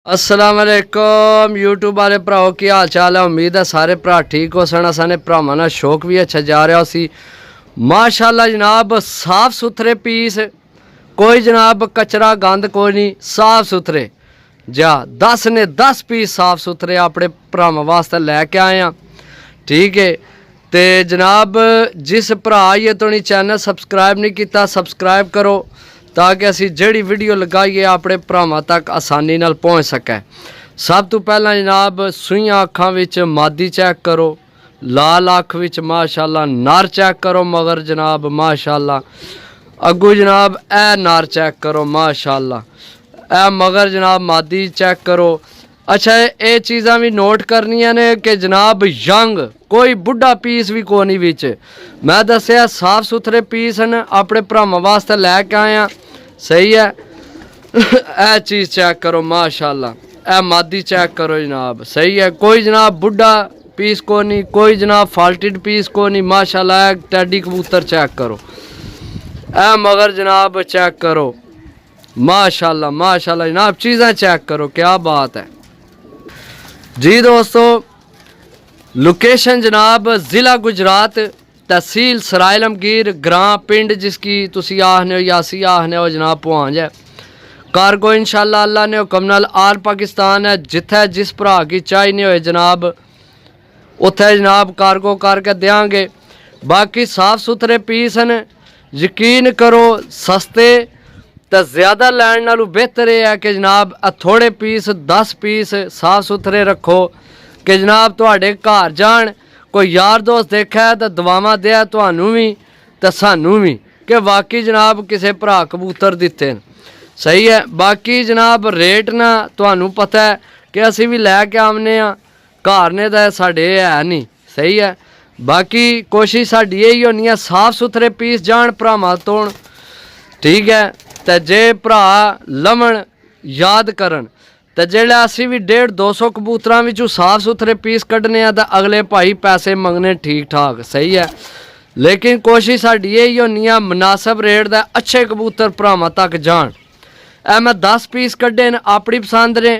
अस्सलाम वालेकुम यूट्यूब वाले भराओ की हाल चाल है। उम्मीद है सारे भरा ठीक हो सन। असाने भरावां दा शौक भी अच्छा जा रहा सी माशाल्लाह जनाब। साफ सुथरे पीस, कोई जनाब कचरा गंद कोई नहीं, साफ सुथरे जा 10 ने 10 पीस साफ सुथरे अपने भरावां वास्ते लैके आए हैं। ठीक है तो जनाब जिस भरा ये तो नहीं चैनल सब्सक्राइब नहीं किया सब्सक्राइब करो ताकि असी जिहड़ी वीडियो लगाइए अपने भरावां तक आसानी नाल पहुँच सके। सब तो पहला जनाब सूइयां अखां विच मादी चेक करो, लाल अख विच माशाल्लाह नर चेक करो मगर जनाब माशाल्लाह। अगू जनाब ए नर चेक करो माशाल्लाह, ए मगर जनाब मादी चेक करो। अच्छा ये चीज़ां भी नोट करनियां ने कि जनाब यंग कोई बुढ़ा पीस भी कोई नहीं विच। मैं दसिया साफ सुथरे पीस न अपने भरावां वास्ते लैके आया। सही है ए चीज़ चेक करो माशाल्लाह, ए मादी चेक करो जनाब। सही है कोई जनाब बुढ़ा पीस को नहीं, कोई जनाब फाल्टेड पीस को नहीं माशाल्लाह। टैडी कबूतर चेक करो, ए मगर जनाब चेक करो माशाल्लाह माशाल्लाह जनाब। चीज़ें चेक करो क्या बात है जी दोस्तों। लोकेशन जनाब ज़िला गुजरात, तहसील सरायलमगीर, ग्रां पिंड जिसकी तुसी आखने हो यासी आखने हो जनाब पुहांज है। कारगो इंशाल्लाह अल्लाह ने हुक्म नाल आल पाकिस्तान है। जिथे जिस भरा की चाहिए होए जनाब उत्थे जनाब कारगो करके देंगे। बाकी साफ सुथरे पीस न, यकीन करो सस्ते तो ज़्यादा लैन नालों बेहतर है कि जनाब थोड़े पीस 10 पीस साफ सुथरे रखो कि जनाब तुहाडे घर जान कोई यार दोस्त देखा है तो दुआवां दे तुहानू भी तो सानू भी कि वाकई जनाब किसी भरा कबूतर दिते हैं। सही है बाकी जनाब रेट ना तुहानू पता है कि असी भी लैके आने घर ने तो साढ़े है नहीं। सही है बाकी कोशिश साड़ी यही होनी है साफ सुथरे पीस जान भरावां तो। ठीक है तो जे भरा लवन याद करन तो जेल्लै असी भी 150-200 कबूतरां विचों साफ सुथरे पीस कड्ढने तो अगले भाई पैसे मंगने ठीक ठाक। सही है लेकिन कोशिश साड़ी यही होनी है मुनासिब रेट दा अच्छे कबूतर भरावां तक जान। ए मैं 10 पीस कड्ढे न अपनी पसंद ने,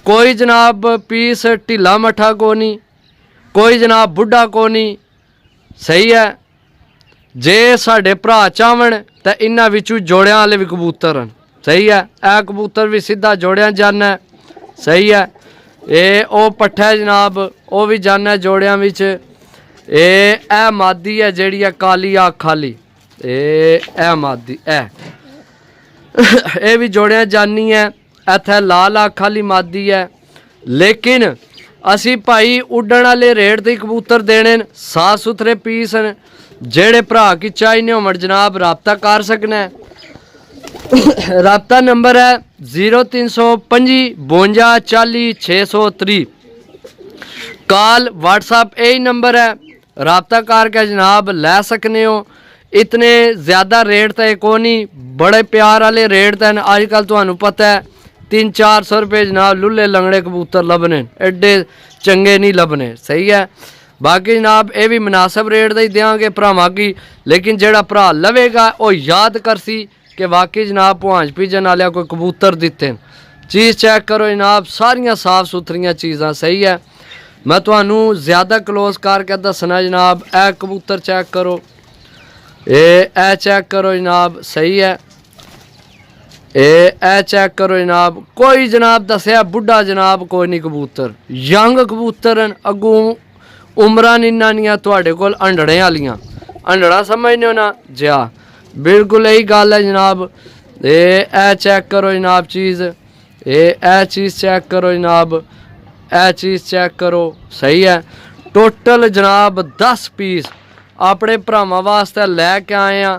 कोई जनाब पीस ढिला मट्ठा को नहीं, कोई जनाब बुढ़ा को नहीं। सही है जे साढ़े भरा चाहन तो इन्हां विचों जोड़ियां वाले भी कबूतर हैं। सही है ए कबूतर भी सीधा जोड़िया जाना है। सही है ये ओ पट्ठा है जनाब वो भी जाना है जोड़िया विच। ए मादी है जेड़ी है काली अख खाली ए मादी ए भी जोड़िया जानी है। इत्थे लाल अख खाली मादी है। लेकिन असी भाई उड्डण वाले रेट दे कबूतर देने साफ सुथरे पीस न। जेड़े भरा की चाहिए होमण जनाब राबता कर सकना है। राबता नंबर है 0325 52 40 630। कॉल व्हाट्सअप यही नंबर है, राबता करके जनाब लै सकने हो। इतने ज़्यादा रेट तो को नहीं, बड़े प्यार वाले रेट तो अजकल तुहानू पता है 300-400 रुपये जनाब लुल्ले लंगड़े कबूतर लभने, एडे चंगे नहीं लभने। सही है बाकी जनाब ये भी मुनासिब रेट का ही देंगे भरावां की। लेकिन जेड़ा भरा लवेगा वो याद करसी कि वाकई जनाब पुहांज पीजन वाले कोई कबूतर दिते। चीज़ चेक करो जनाब सारियां साफ सुथरियां चीज़ां। सही है मैं तुहानू ज़्यादा क्लोज करके दसना जनाब। ए कबूतर चेक करो, ए चेक करो जनाब। सही है ए चेक करो जनाब। कोई जनाब दसिया बुढ़ा जनाब कोई नहीं कबूतर, यंग कबूतर अगों उमरां नहीं नानियां तुहाडे कोल अंडड़े वालियां। अंडड़ा समझने हो ना जा बिल्कुल यही गल है जनाब। ए चेक करो जनाब चीज़, ए चीज़ चेक करो जनाब, ए चीज़ चेक करो। सही है टोटल जनाब 10 पीस अपने भरावां वास्ते लैके आए हैं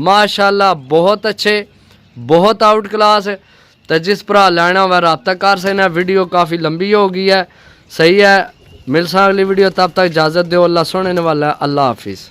माशाल्लाह। बहुत अच्छे बहुत आउट क्लास। तो जिस भरा लैना वह राब्ता कर सकना। वीडियो काफ़ी लंबी हो गई है। सही है मिल सा अगली वीडियो, तब तक इजाज़त दो। अल्लाह सुनने वाला है। अल्लाह हाफिज़।